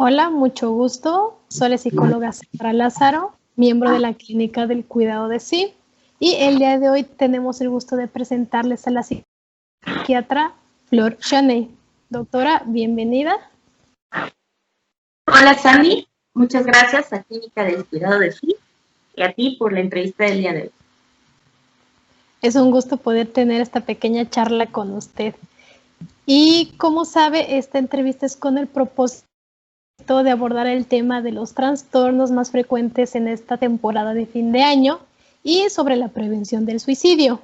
Hola, mucho gusto. Soy la psicóloga Sara Lázaro, miembro de la Clínica del Cuidado de Sí. Y el día de hoy tenemos el gusto de presentarles a la psiquiatra Flor Chaney. Doctora, bienvenida. Hola Sandy, muchas gracias a Clínica del Cuidado de Sí y a ti por la entrevista del día de hoy. Es un gusto poder tener esta pequeña charla con usted. Y como sabe, esta entrevista es con el propósito de abordar el tema de los trastornos más frecuentes en esta temporada de fin de año y sobre la prevención del suicidio.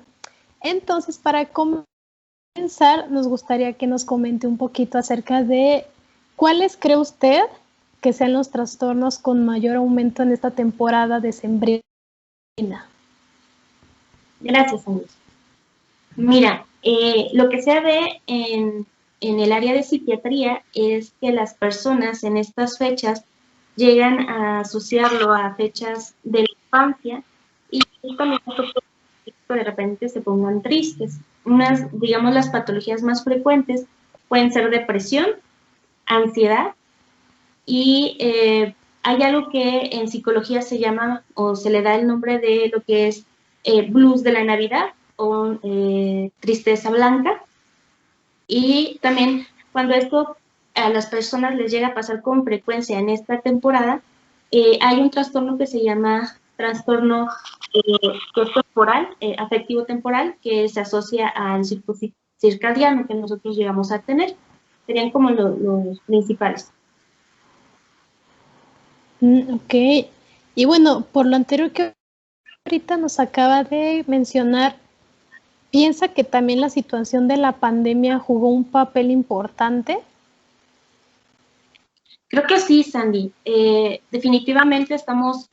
Entonces, para comenzar, nos gustaría que nos comente un poquito acerca de cuáles cree usted que sean los trastornos con mayor aumento en esta temporada decembrina. Gracias, Sandy. Mira, lo que se ve en el área de psiquiatría es que las personas en estas fechas llegan a asociarlo a fechas de la infancia y también de repente se pongan tristes. Digamos, las patologías más frecuentes pueden ser depresión, ansiedad y hay algo que en psicología se llama o se le da el nombre de lo que es blues de la Navidad o tristeza blanca. Y también cuando esto a las personas les llega a pasar con frecuencia en esta temporada, hay un trastorno que se llama trastorno temporal, afectivo temporal, que se asocia al ciclo circadiano que nosotros llegamos a tener. Serían como los principales. Ok. Y bueno, por lo anterior que ahorita nos acaba de mencionar, ¿piensa que también la situación de la pandemia jugó un papel importante? Creo que sí, Sandy. Definitivamente estamos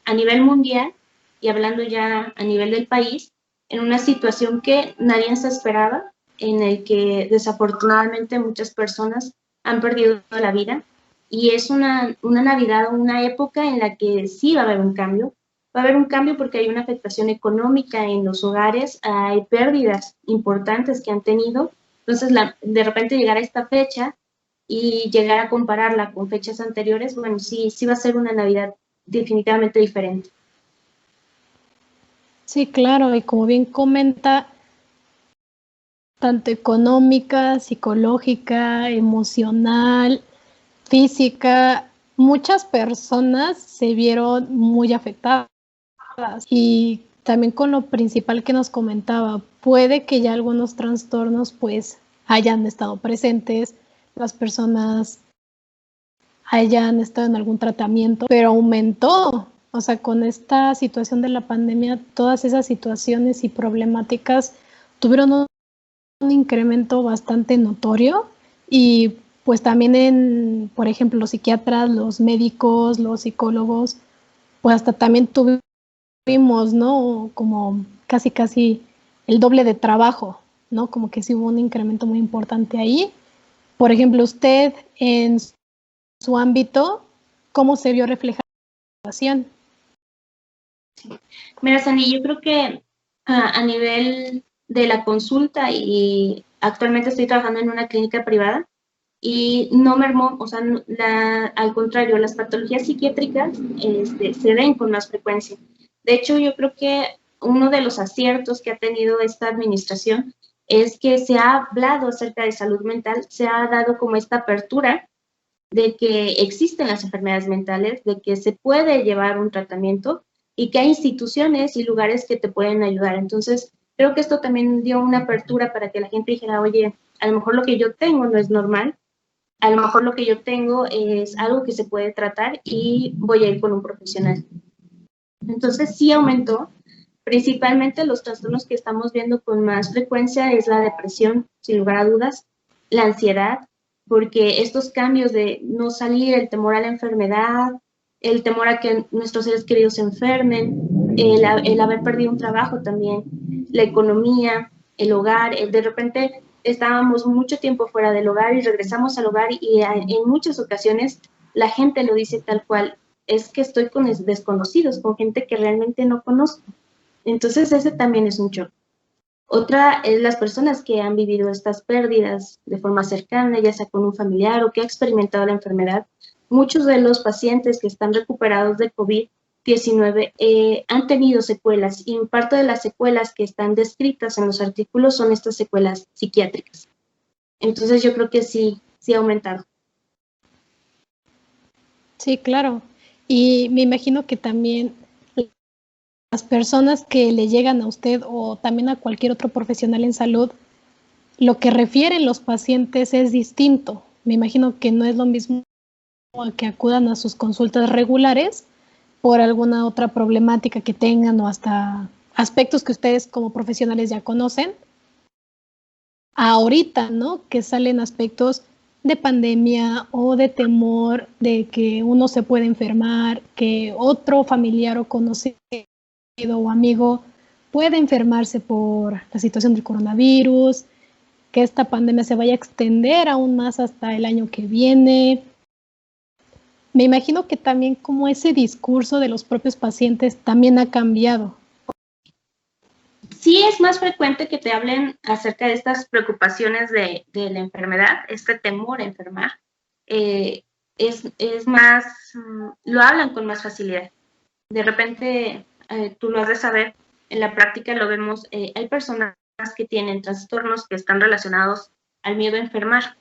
a nivel mundial y hablando ya a nivel del país, en una situación que nadie se esperaba, en el que desafortunadamente muchas personas han perdido la vida. Y es una Navidad, una época en la que sí va a haber un cambio. Va a haber un cambio porque hay una afectación económica en los hogares, hay pérdidas importantes que han tenido. Entonces, de repente llegar a esta fecha y llegar a compararla con fechas anteriores, bueno, sí va a ser una Navidad definitivamente diferente. Sí, claro, y como bien comenta, tanto económica, psicológica, emocional, física, muchas personas se vieron muy afectadas. Y también con lo principal que nos comentaba, puede que ya algunos trastornos pues hayan estado presentes, las personas hayan estado en algún tratamiento, pero aumentó. O sea, con esta situación de la pandemia, todas esas situaciones y problemáticas tuvieron un incremento bastante notorio y pues también por ejemplo, los psiquiatras, los médicos, los psicólogos, pues hasta también tuvimos, ¿no? Como casi el doble de trabajo, ¿no? Como que sí hubo un incremento muy importante ahí. Por ejemplo, usted en su ámbito, ¿cómo se vio reflejada la situación? Mira, Sandy, yo creo que a nivel de la consulta y actualmente estoy trabajando en una clínica privada y no mermó, o sea, al contrario, las patologías psiquiátricas se ven con más frecuencia. De hecho, yo creo que uno de los aciertos que ha tenido esta administración es que se ha hablado acerca de salud mental, se ha dado como esta apertura de que existen las enfermedades mentales, de que se puede llevar un tratamiento y que hay instituciones y lugares que te pueden ayudar. Entonces, creo que esto también dio una apertura para que la gente dijera, oye, a lo mejor lo que yo tengo no es normal, a lo mejor lo que yo tengo es algo que se puede tratar y voy a ir con un profesional. Entonces, sí aumentó. Principalmente los trastornos que estamos viendo con más frecuencia es la depresión, sin lugar a dudas, la ansiedad, porque estos cambios de no salir, el temor a la enfermedad, el temor a que nuestros seres queridos se enfermen, el haber perdido un trabajo también, la economía, el hogar, de repente estábamos mucho tiempo fuera del hogar y regresamos al hogar y en muchas ocasiones la gente lo dice tal cual, es que estoy con desconocidos, con gente que realmente no conozco. Entonces ese también es un shock. Otra es las personas que han vivido estas pérdidas de forma cercana, ya sea con un familiar o que ha experimentado la enfermedad. Muchos de los pacientes que están recuperados de COVID-19 han tenido secuelas, y parte de las secuelas que están descritas en los artículos son estas secuelas psiquiátricas. Entonces yo creo que sí ha aumentado. Sí, claro. Y me imagino que también las personas que le llegan a usted o también a cualquier otro profesional en salud, lo que refieren los pacientes es distinto. Me imagino que no es lo mismo a que acudan a sus consultas regulares por alguna otra problemática que tengan o hasta aspectos que ustedes como profesionales ya conocen. Ahorita, ¿no? Que salen aspectos de pandemia o de temor de que uno se puede enfermar, que otro familiar o conocido o amigo puede enfermarse por la situación del coronavirus, que esta pandemia se vaya a extender aún más hasta el año que viene. Me imagino que también como ese discurso de los propios pacientes también ha cambiado. Sí es más frecuente que te hablen acerca de estas preocupaciones de la enfermedad, este temor a enfermar. Es más, lo hablan con más facilidad. De repente, tú lo has de saber, en la práctica lo vemos, hay personas que tienen trastornos que están relacionados al miedo a enfermar,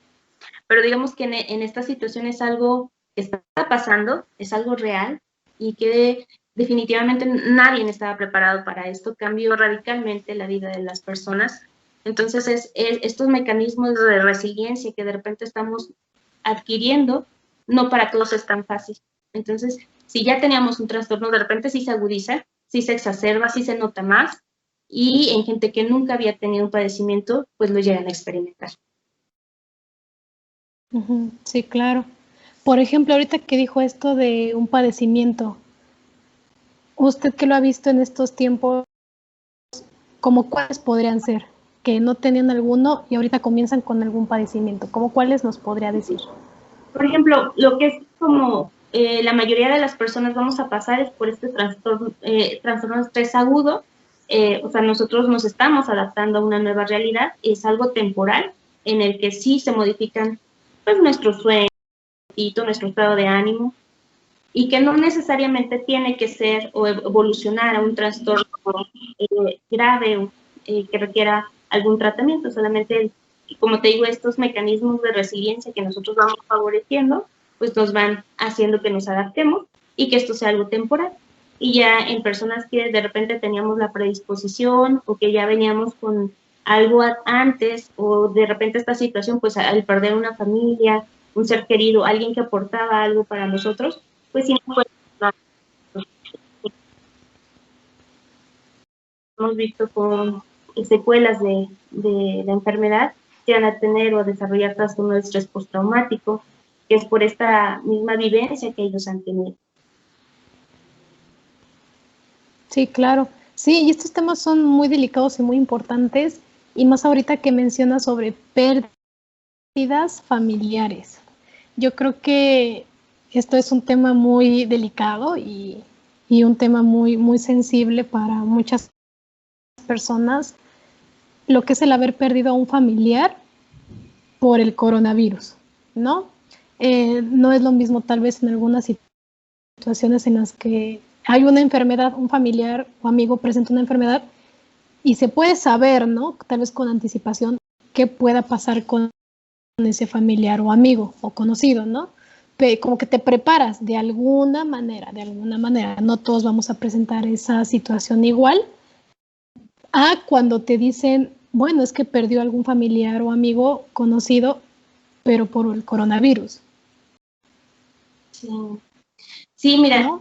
pero digamos que en esta situación es algo que está pasando, es algo real y que definitivamente nadie estaba preparado para esto, cambió radicalmente la vida de las personas. Entonces, estos mecanismos de resiliencia que de repente estamos adquiriendo, no para todos es tan fácil. Entonces, si ya teníamos un trastorno, de repente sí se agudiza, sí se exacerba, sí se nota más, y en gente que nunca había tenido un padecimiento, pues lo llegan a experimentar. Sí, claro. Por ejemplo, ahorita que dijo esto de un padecimiento, usted que lo ha visto en estos tiempos, ¿cómo cuáles podrían ser? Que no tenían alguno y ahorita comienzan con algún padecimiento. ¿Cómo cuáles nos podría decir? Por ejemplo, lo que es como la mayoría de las personas vamos a pasar es por este trastorno de estrés agudo. O sea, nosotros nos estamos adaptando a una nueva realidad, es algo temporal en el que sí se modifican pues nuestro sueño, nuestro estado de ánimo, y que no necesariamente tiene que ser o evolucionar a un trastorno grave que requiera algún tratamiento, solamente, como te digo, estos mecanismos de resiliencia que nosotros vamos favoreciendo, pues nos van haciendo que nos adaptemos y que esto sea algo temporal. Y ya en personas que de repente teníamos la predisposición o que ya veníamos con algo antes, o de repente esta situación, pues al perder una familia, un ser querido, alguien que aportaba algo para nosotros, pues sí, hemos visto con secuelas de la enfermedad, llegan a tener o a desarrollar trastorno de estrés postraumático, que es por esta misma vivencia que ellos han tenido. Sí, claro. Sí, y estos temas son muy delicados y muy importantes, y más ahorita que mencionas sobre pérdidas familiares. Yo creo que esto es un tema muy delicado y un tema muy, muy sensible para muchas personas, lo que es el haber perdido a un familiar por el coronavirus, ¿no? No es lo mismo tal vez en algunas situaciones en las que hay una enfermedad, un familiar o amigo presenta una enfermedad y se puede saber, ¿no? Tal vez con anticipación qué pueda pasar con ese familiar o amigo o conocido, ¿no? Como que te preparas de alguna manera, no todos vamos a presentar esa situación igual a cuando te dicen, bueno, es que perdió algún familiar o amigo conocido, pero por el coronavirus. Sí, sí, mira, ¿no?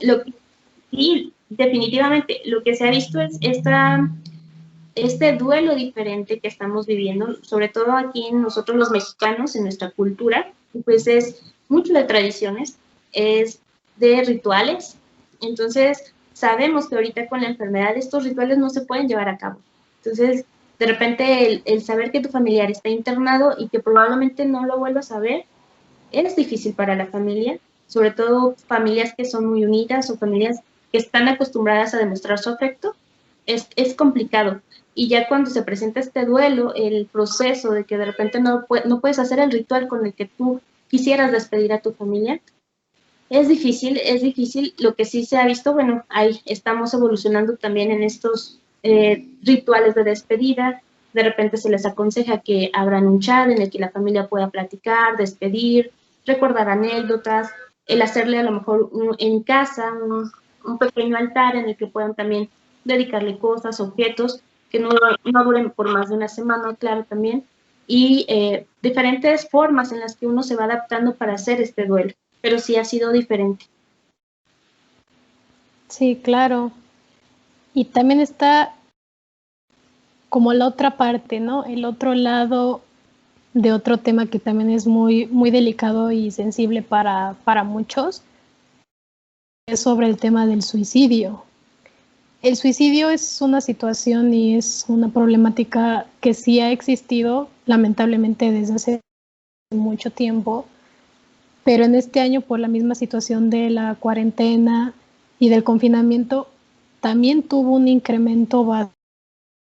sí, definitivamente, lo que se ha visto es este duelo diferente que estamos viviendo, sobre todo aquí nosotros los mexicanos, en nuestra cultura, pues es mucho de tradiciones, es de rituales. Entonces, sabemos que ahorita con la enfermedad estos rituales no se pueden llevar a cabo. Entonces, de repente el saber que tu familiar está internado y que probablemente no lo vuelvas a ver, es difícil para la familia, sobre todo familias que son muy unidas o familias que están acostumbradas a demostrar su afecto, es complicado. Y ya cuando se presenta este duelo, el proceso de que de repente no puedes hacer el ritual con el que tú quisieras despedir a tu familia, es difícil, es difícil. Lo que sí se ha visto, bueno, ahí estamos evolucionando también en estos rituales de despedida. De repente se les aconseja que abran un chat en el que la familia pueda platicar, despedir, recordar anécdotas, el hacerle a lo mejor en casa un pequeño altar en el que puedan también dedicarle cosas, objetos, que no duren por más de una semana, claro, también, y diferentes formas en las que uno se va adaptando para hacer este duelo, pero sí ha sido diferente. Sí, claro. Y también está como la otra parte, ¿no? El otro lado de otro tema que también es muy, muy delicado y sensible para muchos, es sobre el tema del suicidio. El suicidio es una situación y es una problemática que sí ha existido, lamentablemente, desde hace mucho tiempo, pero en este año, por la misma situación de la cuarentena y del confinamiento, también tuvo un incremento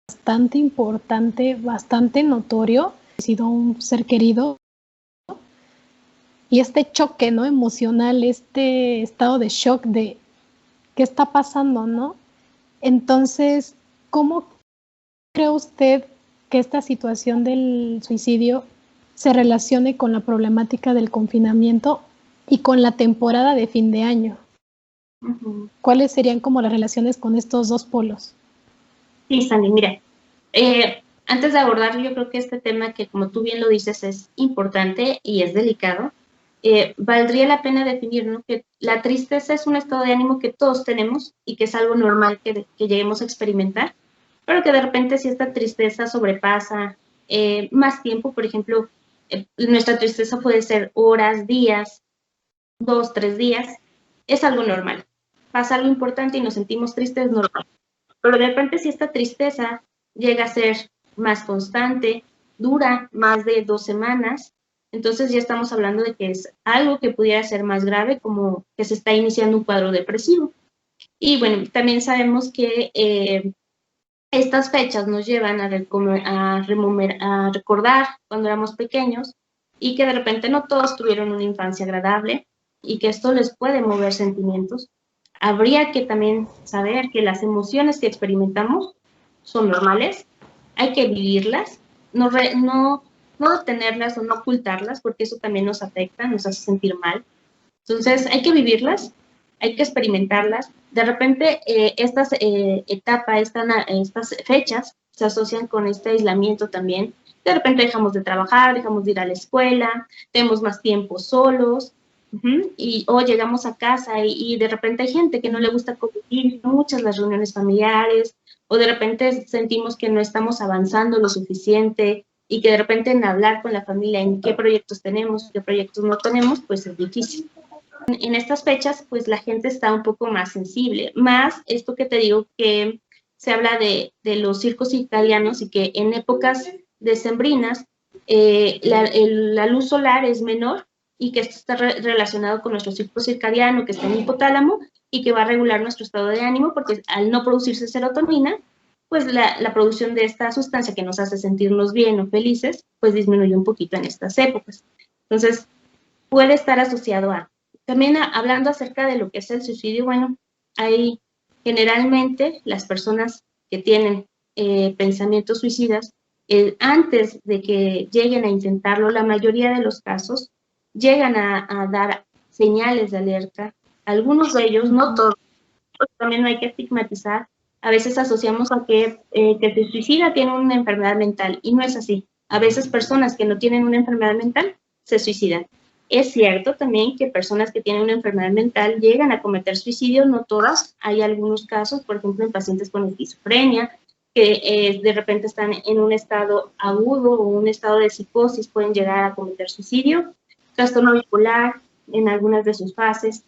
bastante importante, bastante notorio. Ha sido un ser querido. Y este choque, ¿no?, emocional, este estado de shock de qué está pasando, ¿no? Entonces, ¿cómo cree usted que esta situación del suicidio se relacione con la problemática del confinamiento y con la temporada de fin de año? ¿Cuáles serían como las relaciones con estos dos polos? Sí, Sandy, mira, antes de abordar, yo creo que este tema que, como tú bien lo dices, es importante y es delicado, valdría la pena definir, ¿no?, que la tristeza es un estado de ánimo que todos tenemos y que es algo normal que lleguemos a experimentar, pero que de repente si esta tristeza sobrepasa más tiempo, por ejemplo, nuestra tristeza puede ser horas, días, 2, 3 días, es algo normal. Pasa algo importante y nos sentimos tristes, es normal. Pero de repente si esta tristeza llega a ser más constante, dura más de 2 semanas, entonces ya estamos hablando de que es algo que pudiera ser más grave, como que se está iniciando un cuadro depresivo. Y bueno, también sabemos que estas fechas nos llevan a recordar cuando éramos pequeños y que de repente no todos tuvieron una infancia agradable y que esto les puede mover sentimientos. Habría que también saber que las emociones que experimentamos son normales, hay que vivirlas, no detenerlas o no ocultarlas, porque eso también nos afecta, nos hace sentir mal. Entonces hay que vivirlas, hay que experimentarlas. De repente estas estas fechas se asocian con este aislamiento también. De repente dejamos de trabajar, dejamos de ir a la escuela, tenemos más tiempo solos, o llegamos a casa y de repente hay gente que no le gusta convivir, muchas las reuniones familiares, o de repente sentimos que no estamos avanzando lo suficiente y que de repente en hablar con la familia en qué proyectos tenemos, qué proyectos no tenemos, pues es difícil. En estas fechas, pues la gente está un poco más sensible, más esto que te digo que se habla de los ciclos circadianos y que en épocas decembrinas la luz solar es menor y que esto está relacionado con nuestro ciclo circadiano que está en el hipotálamo y que va a regular nuestro estado de ánimo porque al no producirse serotonina, pues la producción de esta sustancia que nos hace sentirnos bien o felices, pues disminuye un poquito en estas épocas. Entonces, puede estar asociado a. También hablando acerca de lo que es el suicidio, bueno, hay generalmente las personas que tienen pensamientos suicidas, antes de que lleguen a intentarlo, la mayoría de los casos llegan a dar señales de alerta. Algunos de ellos, no todos, también no hay que estigmatizar. A veces asociamos a que se suicida tiene una enfermedad mental y no es así. A veces personas que no tienen una enfermedad mental se suicidan. Es cierto también que personas que tienen una enfermedad mental llegan a cometer suicidio, no todas. Hay algunos casos, por ejemplo, en pacientes con esquizofrenia, que de repente están en un estado agudo o un estado de psicosis, pueden llegar a cometer suicidio. Trastorno bipolar en algunas de sus fases.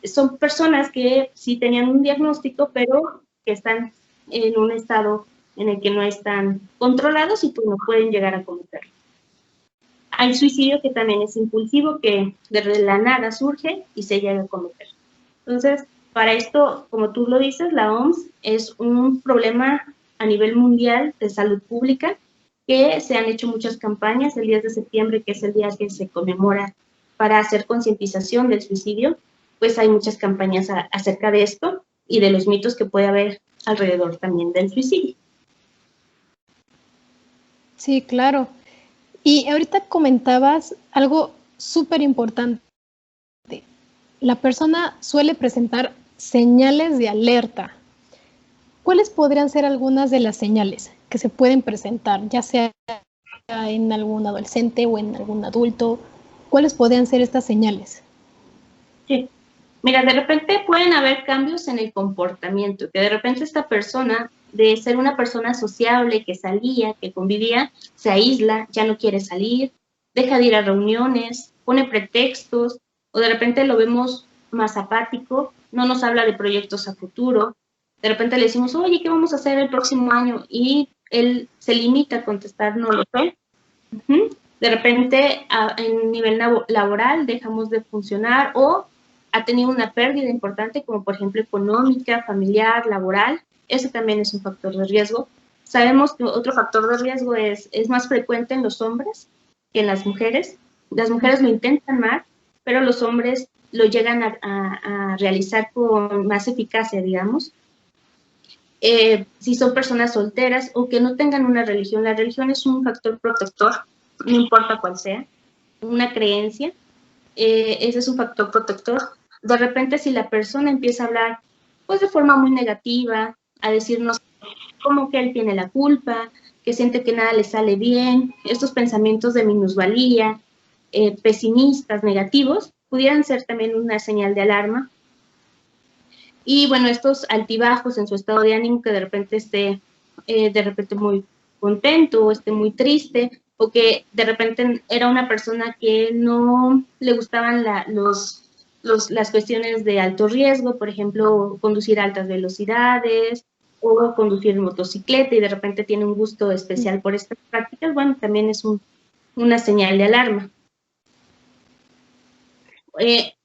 Son personas que sí tenían un diagnóstico, pero que están en un estado en el que no están controlados y pues no pueden llegar a cometerlo. Hay suicidio que también es impulsivo, que de la nada surge y se llega a cometer. Entonces, para esto, como tú lo dices, la OMS es un problema a nivel mundial de salud pública, que se han hecho muchas campañas. El 10 de septiembre, que es el día que se conmemora para hacer concientización del suicidio, pues hay muchas campañas acerca de esto y de los mitos que puede haber alrededor también del suicidio. Sí, claro. Y ahorita comentabas algo súper importante. La persona suele presentar señales de alerta. ¿Cuáles podrían ser algunas de las señales que se pueden presentar, ya sea en algún adolescente o en algún adulto? ¿Cuáles podrían ser estas señales? Sí. Mira, de repente pueden haber cambios en el comportamiento, que de repente esta persona, de ser una persona sociable, que salía, que convivía, se aísla, ya no quiere salir, deja de ir a reuniones, pone pretextos, o de repente lo vemos más apático, no nos habla de proyectos a futuro, de repente le decimos, oye, ¿qué vamos a hacer el próximo año? Y él se limita a contestar, no lo sé. De repente, en nivel laboral, dejamos de funcionar o ha tenido una pérdida importante, como por ejemplo económica, familiar, laboral. Eso también es un factor de riesgo. Sabemos que otro factor de riesgo es más frecuente en los hombres que en las mujeres. Las mujeres lo intentan más, pero los hombres lo llegan a realizar con más eficacia, digamos. Si son personas solteras o que no tengan una religión. La religión es un factor protector, no importa cuál sea, una creencia, ese es un factor protector. De repente, si la persona empieza a hablar pues de forma muy negativa, a decirnos como que él tiene la culpa, que siente que nada le sale bien, estos pensamientos de minusvalía, pesimistas, negativos, pudieran ser también una señal de alarma. Y bueno, estos altibajos en su estado de ánimo, que de repente esté de repente muy contento o esté muy triste, o que de repente era una persona que no le gustaban las cuestiones de alto riesgo, por ejemplo, conducir a altas velocidades o conducir motocicleta y de repente tiene un gusto especial por estas prácticas, bueno, también es una señal de alarma.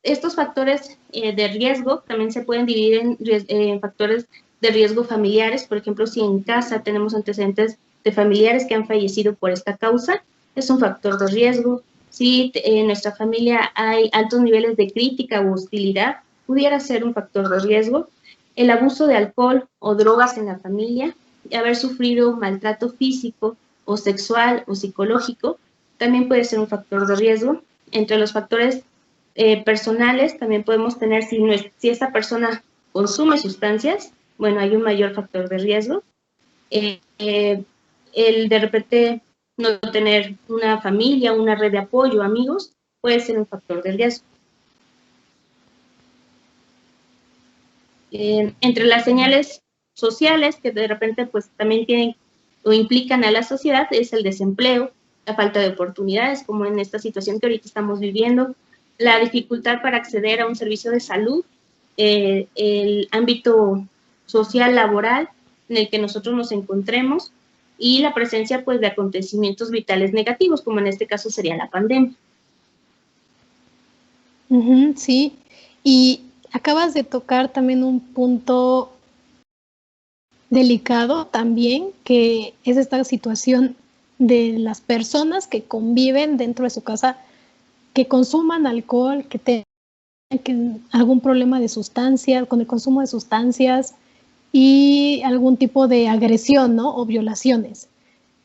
Estos factores de riesgo también se pueden dividir en factores de riesgo familiares. Por ejemplo, si en casa tenemos antecedentes de familiares que han fallecido por esta causa, es un factor de riesgo. Si en nuestra familia hay altos niveles de crítica o hostilidad, pudiera ser un factor de riesgo. El abuso de alcohol o drogas en la familia, haber sufrido maltrato físico o sexual o psicológico, también puede ser un factor de riesgo. Entre los factores personales también podemos tener, si esta persona consume sustancias, bueno, hay un mayor factor de riesgo. El de repente no tener una familia, una red de apoyo, amigos, puede ser un factor de riesgo. Entre las señales sociales que de repente pues también tienen o implican a la sociedad es el desempleo, la falta de oportunidades, como en esta situación que ahorita estamos viviendo, la dificultad para acceder a un servicio de salud, el ámbito social, laboral en el que nosotros nos encontremos y la presencia pues de acontecimientos vitales negativos, como en este caso sería la pandemia. Sí, y acabas de tocar también un punto delicado también, que es esta situación de las personas que conviven dentro de su casa, que consuman alcohol, que tengan algún problema de sustancias, con el consumo de sustancias y algún tipo de agresión, ¿no? O violaciones.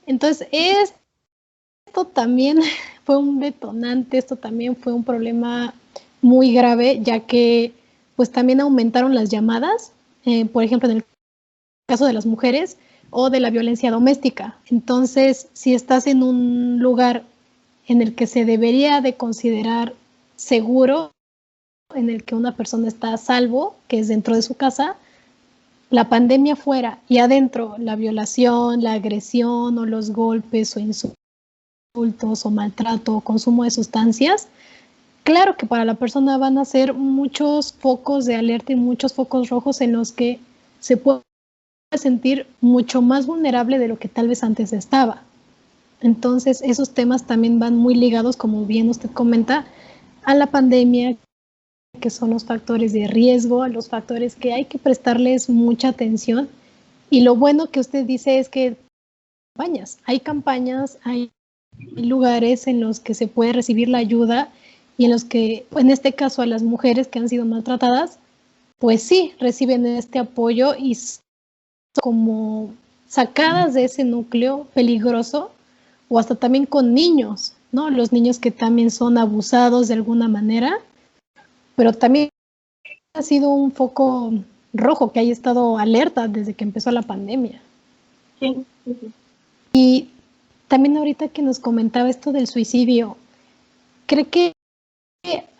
Entonces, esto también fue un detonante, esto también fue un problema muy grave, ya que pues también aumentaron las llamadas, por ejemplo, en el caso de las mujeres o de la violencia doméstica. Entonces, si estás en un lugar en el que se debería de considerar seguro, en el que una persona está a salvo, que es dentro de su casa, la pandemia fuera y adentro la violación, la agresión o los golpes o insultos o maltrato o consumo de sustancias, claro que para la persona van a ser muchos focos de alerta y muchos focos rojos en los que se puede sentir mucho más vulnerable de lo que tal vez antes estaba. Entonces, esos temas también van muy ligados, como bien usted comenta, a la pandemia, que son los factores de riesgo, a los factores que hay que prestarles mucha atención Y lo bueno que usted dice es que hay lugares en los que se puede recibir la ayuda y en los que, en este caso, a las mujeres que han sido maltratadas, pues sí, reciben este apoyo y son como sacadas de ese núcleo peligroso, o hasta también con niños, ¿no? Los niños que también son abusados de alguna manera, pero también ha sido un foco rojo que haya estado alerta desde que empezó la pandemia. Sí, sí, sí. Y también ahorita que nos comentaba esto del suicidio, ¿cree que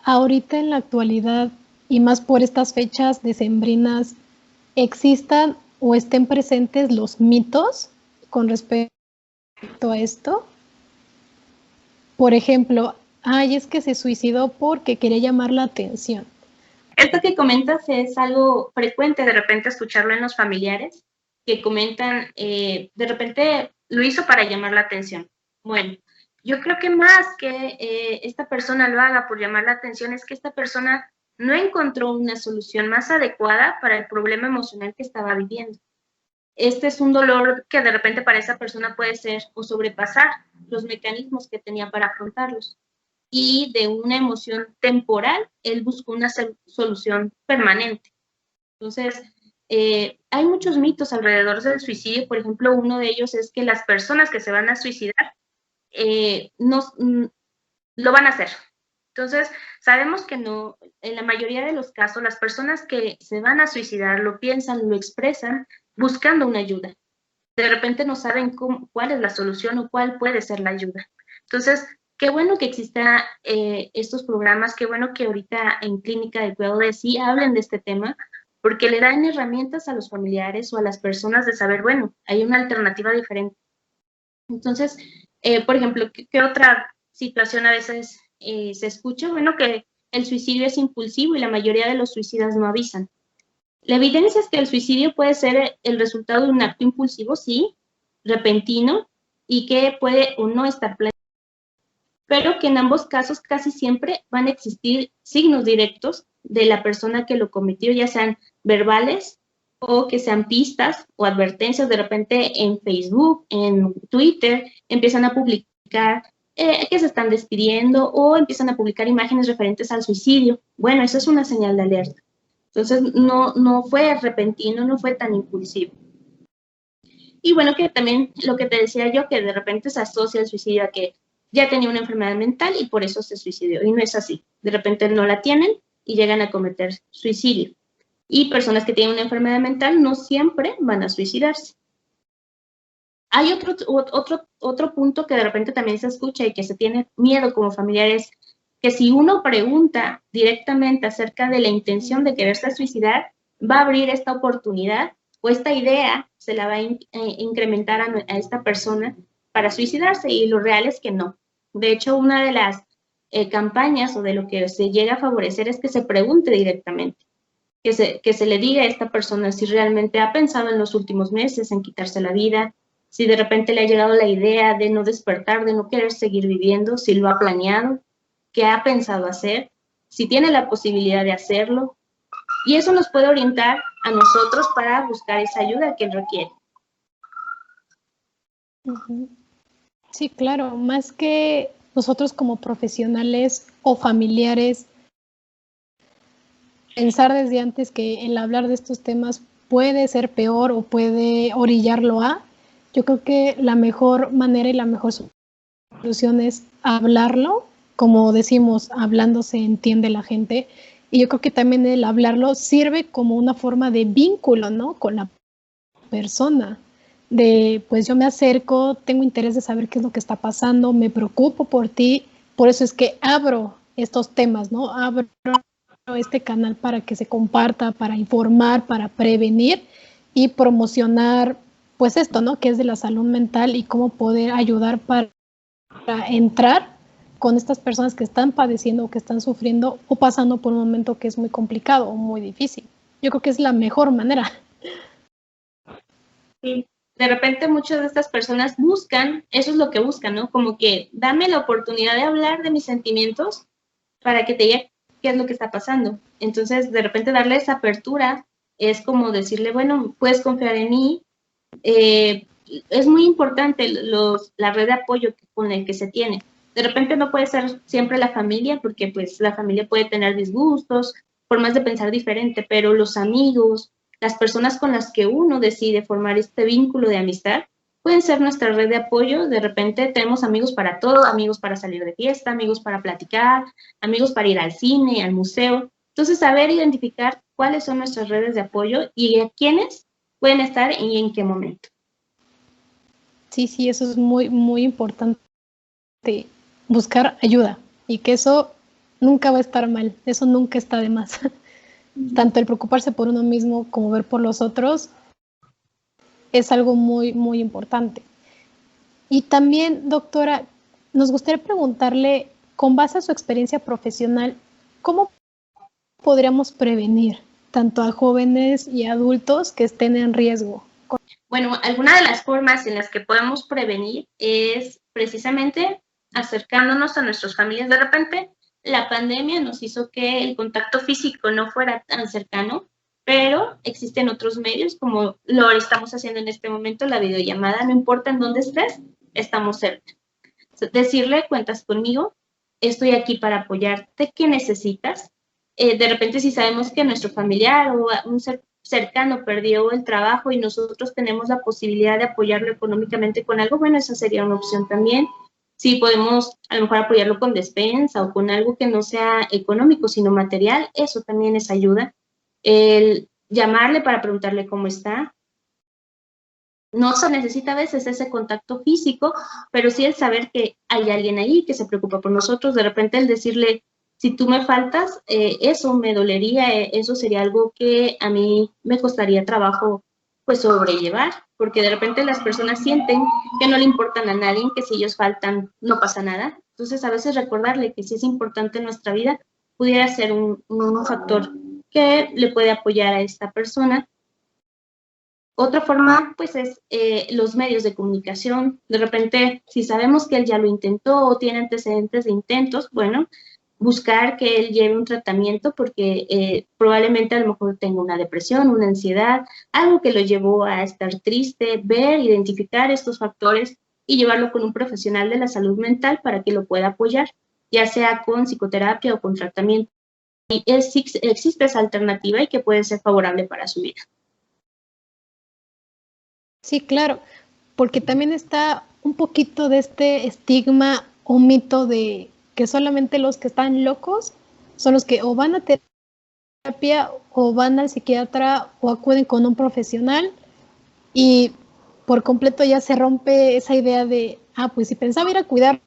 ahorita en la actualidad, y más por estas fechas decembrinas, existan o estén presentes los mitos con respecto a esto? Por ejemplo, ay, es que se suicidó porque quería llamar la atención. Esto que comentas es algo frecuente de repente escucharlo en los familiares que comentan, de repente lo hizo para llamar la atención. Bueno, yo creo que más que esta persona lo haga por llamar la atención es que esta persona no encontró una solución más adecuada para el problema emocional que estaba viviendo. Este es un dolor que de repente para esa persona puede ser o sobrepasar los mecanismos que tenía para afrontarlos. Y de una emoción temporal, él buscó una solución permanente. Entonces, hay muchos mitos alrededor del suicidio. Por ejemplo, uno de ellos es que las personas que se van a suicidar lo van a hacer. Entonces, sabemos que no, en la mayoría de los casos, las personas que se van a suicidar lo piensan, lo expresan buscando una ayuda. De repente no saben cuál es la solución o cuál puede ser la ayuda. Entonces, qué bueno que existan estos programas, qué bueno que ahorita en Clínica de Cuidado de Sí hablen de este tema, porque le dan herramientas a los familiares o a las personas de saber, bueno, hay una alternativa diferente. Entonces, por ejemplo, ¿qué otra situación a veces se escucha? Bueno, que el suicidio es impulsivo y la mayoría de los suicidas no avisan. La evidencia es que el suicidio puede ser el resultado de un acto impulsivo, sí, repentino, y que puede o no estar planeado, pero que en ambos casos casi siempre van a existir signos directos de la persona que lo cometió, ya sean verbales o que sean pistas o advertencias. De repente en Facebook, en Twitter, empiezan a publicar que se están despidiendo o empiezan a publicar imágenes referentes al suicidio. Bueno, eso es una señal de alerta. Entonces, no fue repentino, no fue tan impulsivo. Y bueno, que también lo que te decía yo, que de repente se asocia el suicidio a que ya tenía una enfermedad mental y por eso se suicidió. Y no es así. De repente no la tienen y llegan a cometer suicidio. Y personas que tienen una enfermedad mental no siempre van a suicidarse. Hay otro punto que de repente también se escucha y que se tiene miedo como familiares, que si uno pregunta directamente acerca de la intención de quererse suicidar, va a abrir esta oportunidad o esta idea se la va a incrementar a esta persona para suicidarse, y lo real es que no. De hecho, una de las campañas o de lo que se llega a favorecer es que se pregunte directamente, que se le diga a esta persona si realmente ha pensado en los últimos meses en quitarse la vida, si de repente le ha llegado la idea de no despertar, de no querer seguir viviendo, si lo ha planeado, qué ha pensado hacer, si tiene la posibilidad de hacerlo. Y eso nos puede orientar a nosotros para buscar esa ayuda que él requiere. Sí, claro, más que nosotros como profesionales o familiares, pensar desde antes que el hablar de estos temas puede ser peor o puede orillarlo a, yo creo que la mejor manera y la mejor solución es hablarlo. Como decimos, hablando se entiende la gente, y yo creo que también el hablarlo sirve como una forma de vínculo, ¿no?, con la persona, de pues yo me acerco, tengo interés de saber qué es lo que está pasando, me preocupo por ti, por eso es que abro estos temas, ¿no? Abro este canal para que se comparta, para informar, para prevenir y promocionar, pues esto, ¿no?, que es de la salud mental y cómo poder ayudar para entrar con estas personas que están padeciendo o que están sufriendo o pasando por un momento que es muy complicado o muy difícil. Yo creo que es la mejor manera. Sí. De repente muchas de estas personas buscan, eso es lo que buscan, ¿no? Como que dame la oportunidad de hablar de mis sentimientos para que te diga qué es lo que está pasando. Entonces, de repente darle esa apertura es como decirle, bueno, puedes confiar en mí, es muy importante la red de apoyo con el que se tiene. De repente no puede ser siempre la familia, porque pues la familia puede tener disgustos, formas de pensar diferente, pero los amigos, las personas con las que uno decide formar este vínculo de amistad, pueden ser nuestra red de apoyo. De repente tenemos amigos para todo, amigos para salir de fiesta, amigos para platicar, amigos para ir al cine, al museo. Entonces, saber identificar cuáles son nuestras redes de apoyo y a quiénes pueden estar y en qué momento. Sí, sí, eso es muy, muy importante, buscar ayuda, y que eso nunca va a estar mal, eso nunca está de más. Tanto el preocuparse por uno mismo como ver por los otros es algo muy, muy importante. Y también, doctora, nos gustaría preguntarle, con base a su experiencia profesional, ¿cómo podríamos prevenir tanto a jóvenes y adultos que estén en riesgo? Bueno, alguna de las formas en las que podemos prevenir es precisamente acercándonos a nuestras familias. De repente, la pandemia nos hizo que el contacto físico no fuera tan cercano, pero existen otros medios, como lo estamos haciendo en este momento, la videollamada. No importa en dónde estés, estamos cerca. Decirle, cuentas conmigo, estoy aquí para apoyarte, ¿qué necesitas? De repente, si sabemos que nuestro familiar o un cercano perdió el trabajo y nosotros tenemos la posibilidad de apoyarlo económicamente con algo, bueno, esa sería una opción también. Si podemos a lo mejor apoyarlo con despensa o con algo que no sea económico, sino material, eso también es ayuda. El llamarle para preguntarle cómo está. No se necesita a veces ese contacto físico, pero sí el saber que hay alguien ahí que se preocupa por nosotros. De repente el decirle, si tú me faltas, eso me dolería, eso sería algo que a mí me costaría trabajo pues sobrellevar, porque de repente las personas sienten que no le importan a nadie, que si ellos faltan no pasa nada. Entonces a veces recordarle que si es importante en nuestra vida, pudiera ser un factor que le puede apoyar a esta persona. Otra forma, pues, es los medios de comunicación. De repente, si sabemos que él ya lo intentó o tiene antecedentes de intentos, bueno, buscar que él lleve un tratamiento, porque probablemente a lo mejor tenga una depresión, una ansiedad, algo que lo llevó a estar triste, ver, identificar estos factores y llevarlo con un profesional de la salud mental para que lo pueda apoyar, ya sea con psicoterapia o con tratamiento. Y existe esa alternativa y que puede ser favorable para su vida. Sí, claro, porque también está un poquito de este estigma o mito de que solamente los que están locos son los que o van a terapia o van al psiquiatra o acuden con un profesional, y por completo ya se rompe esa idea de, pues si pensaba ir a cuidarme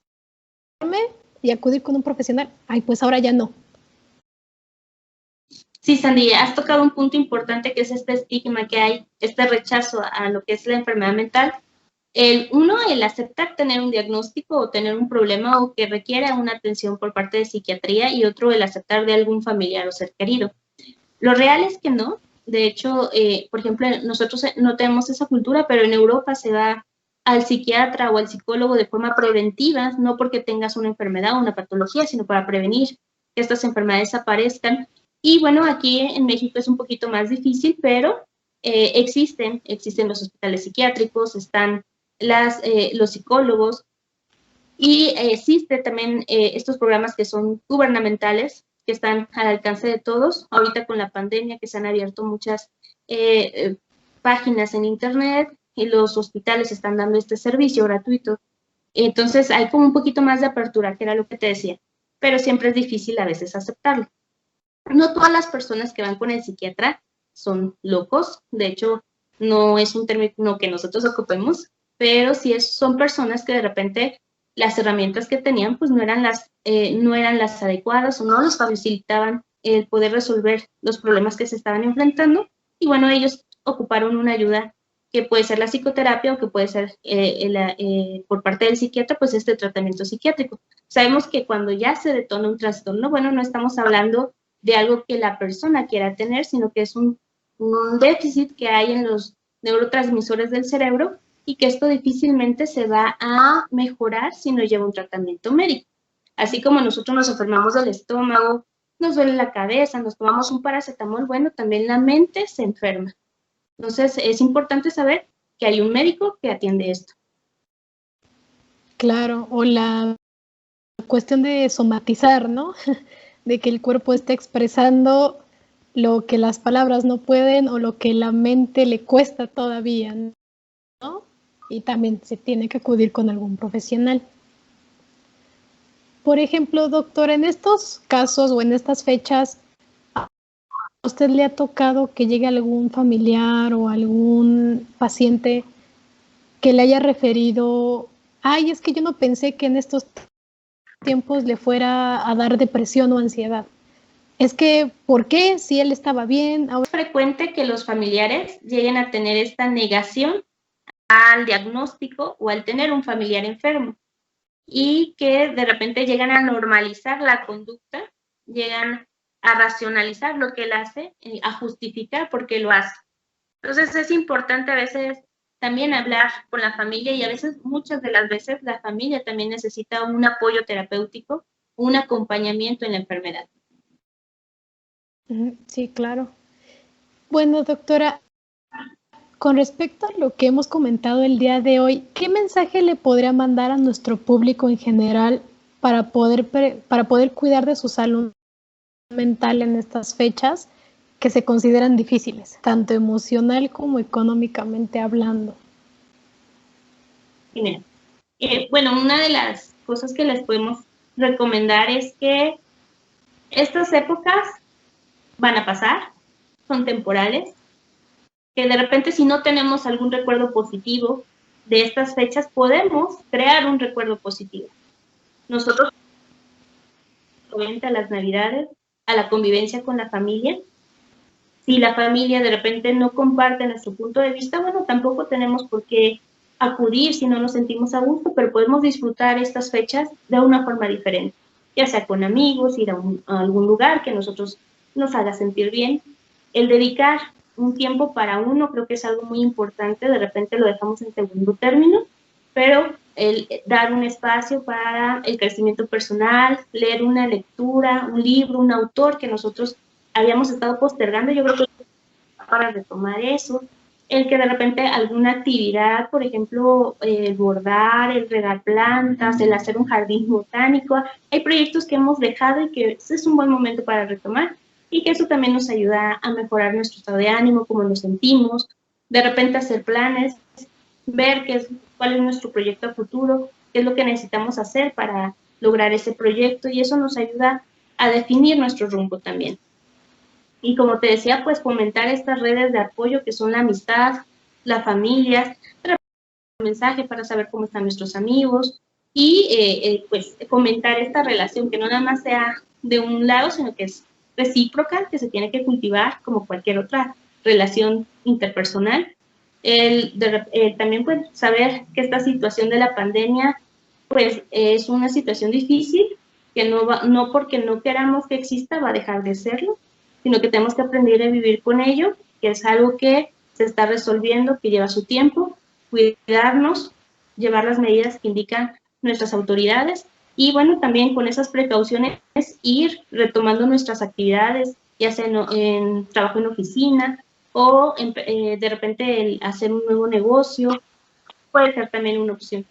y acudir con un profesional, pues ahora ya no. Sí, Sandy, has tocado un punto importante, que es este estigma que hay, este rechazo a lo que es la enfermedad mental. El aceptar tener un diagnóstico o tener un problema o que requiera una atención por parte de psiquiatría, y otro, el aceptar de algún familiar o ser querido. Lo real es que no. De hecho, por ejemplo, nosotros no tenemos esa cultura, pero en Europa se va al psiquiatra o al psicólogo de forma preventiva, no porque tengas una enfermedad o una patología, sino para prevenir que estas enfermedades aparezcan. Y bueno, aquí en México es un poquito más difícil, pero existen los hospitales psiquiátricos, están los psicólogos, y existe también estos programas que son gubernamentales, que están al alcance de todos. Ahorita con la pandemia, que se han abierto muchas páginas en internet, y los hospitales están dando este servicio gratuito. Entonces hay como un poquito más de apertura, que era lo que te decía, pero siempre es difícil a veces aceptarlo. No todas las personas que van con el psiquiatra son locos. De hecho, no es un término que nosotros ocupemos, pero sí son personas que de repente las herramientas que tenían pues no eran las adecuadas, o no les facilitaban el poder resolver los problemas que se estaban enfrentando. Y bueno, ellos ocuparon una ayuda, que puede ser la psicoterapia o que puede ser por parte del psiquiatra, pues este tratamiento psiquiátrico. Sabemos que cuando ya se detona un trastorno, bueno, no estamos hablando de algo que la persona quiera tener, sino que es un déficit que hay en los neurotransmisores del cerebro, y que esto difícilmente se va a mejorar si no lleva un tratamiento médico. Así como nosotros nos enfermamos del estómago, nos duele la cabeza, nos tomamos un paracetamol, bueno, también la mente se enferma. Entonces, es importante saber que hay un médico que atiende esto. Claro, o la cuestión de somatizar, ¿no? De que el cuerpo esté expresando lo que las palabras no pueden o lo que la mente le cuesta todavía, ¿no? Y también se tiene que acudir con algún profesional. Por ejemplo, doctor, en estos casos o en estas fechas, ¿a usted le ha tocado que llegue algún familiar o algún paciente que le haya referido, ay, es que yo no pensé que en estos tiempos le fuera a dar depresión o ansiedad? Es que, ¿por qué? Si él estaba bien. Es frecuente que los familiares lleguen a tener esta negación al diagnóstico o al tener un familiar enfermo y que de repente llegan a normalizar la conducta, llegan a racionalizar lo que él hace, a justificar por qué lo hace. Entonces es importante a veces también hablar con la familia y a veces, muchas de las veces, la familia también necesita un apoyo terapéutico, un acompañamiento en la enfermedad. Sí, claro. Bueno, doctora, con respecto a lo que hemos comentado el día de hoy, ¿qué mensaje le podría mandar a nuestro público en general para poder cuidar de su salud mental en estas fechas que se consideran difíciles, tanto emocional como económicamente hablando? Bueno, una de las cosas que les podemos recomendar es que estas épocas van a pasar, son temporales, que de repente si no tenemos algún recuerdo positivo de estas fechas, podemos crear un recuerdo positivo. Nosotros, a las Navidades, a la convivencia con la familia, si la familia de repente no comparte nuestro punto de vista, bueno, tampoco tenemos por qué acudir si no nos sentimos a gusto, pero podemos disfrutar estas fechas de una forma diferente, ya sea con amigos, ir a algún lugar que nosotros nos haga sentir bien. El dedicar un tiempo para uno creo que es algo muy importante, de repente lo dejamos en segundo término, pero el dar un espacio para el crecimiento personal, leer una lectura, un libro, un autor que nosotros habíamos estado postergando, yo creo que para retomar eso, el que de repente alguna actividad, por ejemplo, el bordar, el regar plantas, el hacer un jardín botánico, hay proyectos que hemos dejado y que es un buen momento para retomar y que eso también nos ayuda a mejorar nuestro estado de ánimo, cómo nos sentimos, de repente hacer planes, ver cuál es nuestro proyecto a futuro, qué es lo que necesitamos hacer para lograr ese proyecto y eso nos ayuda a definir nuestro rumbo también. Y como te decía, pues fomentar estas redes de apoyo que son la amistad, la familia, un mensaje para saber cómo están nuestros amigos y pues fomentar esta relación que no nada más sea de un lado, sino que es recíproca, que se tiene que cultivar como cualquier otra relación interpersonal. También pues saber que esta situación de la pandemia pues es una situación difícil, que no porque no queramos que exista va a dejar de serlo, sino que tenemos que aprender a vivir con ello, que es algo que se está resolviendo, que lleva su tiempo, cuidarnos, llevar las medidas que indican nuestras autoridades y bueno, también con esas precauciones ir retomando nuestras actividades, ya sea en trabajo en oficina o de repente el hacer un nuevo negocio, puede ser también una opción.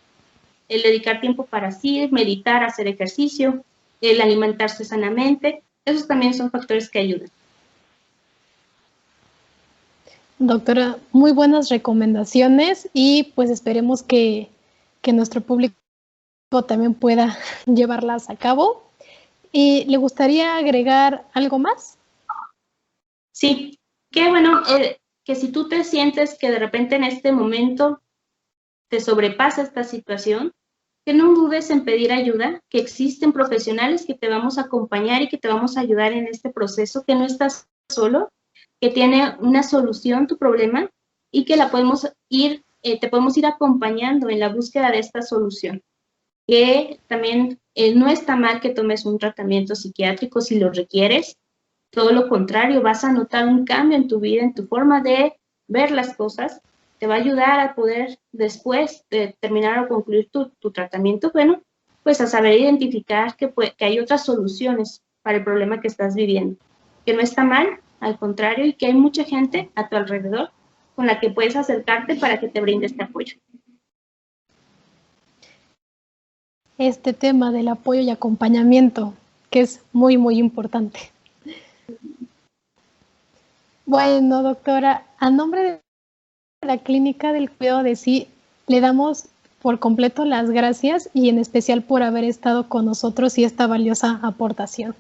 El dedicar tiempo para sí, meditar, hacer ejercicio, el alimentarse sanamente, esos también son factores que ayudan. Doctora, muy buenas recomendaciones y pues esperemos que nuestro público también pueda llevarlas a cabo. ¿Y le gustaría agregar algo más? Sí, qué bueno, que si tú te sientes que de repente en este momento te sobrepasa esta situación, que no dudes en pedir ayuda, que existen profesionales que te vamos a acompañar y que te vamos a ayudar en este proceso, que no estás solo, que tiene una solución tu problema y que te podemos ir acompañando en la búsqueda de esta solución. Que también no está mal que tomes un tratamiento psiquiátrico si lo requieres, todo lo contrario, vas a notar un cambio en tu vida, en tu forma de ver las cosas, te va a ayudar a poder después de terminar o concluir tu tratamiento, bueno, pues a saber identificar que hay otras soluciones para el problema que estás viviendo, que no está mal, al contrario, y que hay mucha gente a tu alrededor con la que puedes acercarte para que te brinde este apoyo. Este tema del apoyo y acompañamiento, que es muy, muy importante. Bueno, doctora, a nombre de la Clínica del Cuidado de Sí, le damos por completo las gracias y en especial por haber estado con nosotros y esta valiosa aportación.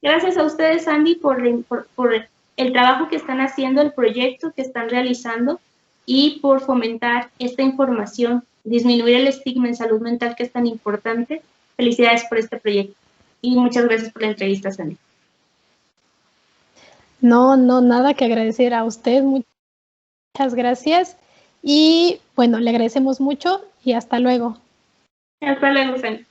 Gracias a ustedes, Andy, por el trabajo que están haciendo, el proyecto que están realizando y por fomentar esta información, disminuir el estigma en salud mental que es tan importante. Felicidades por este proyecto y muchas gracias por la entrevista, Sandy. No, nada que agradecer a usted. Muchas gracias y bueno, le agradecemos mucho y hasta luego. Hasta luego, Sandy.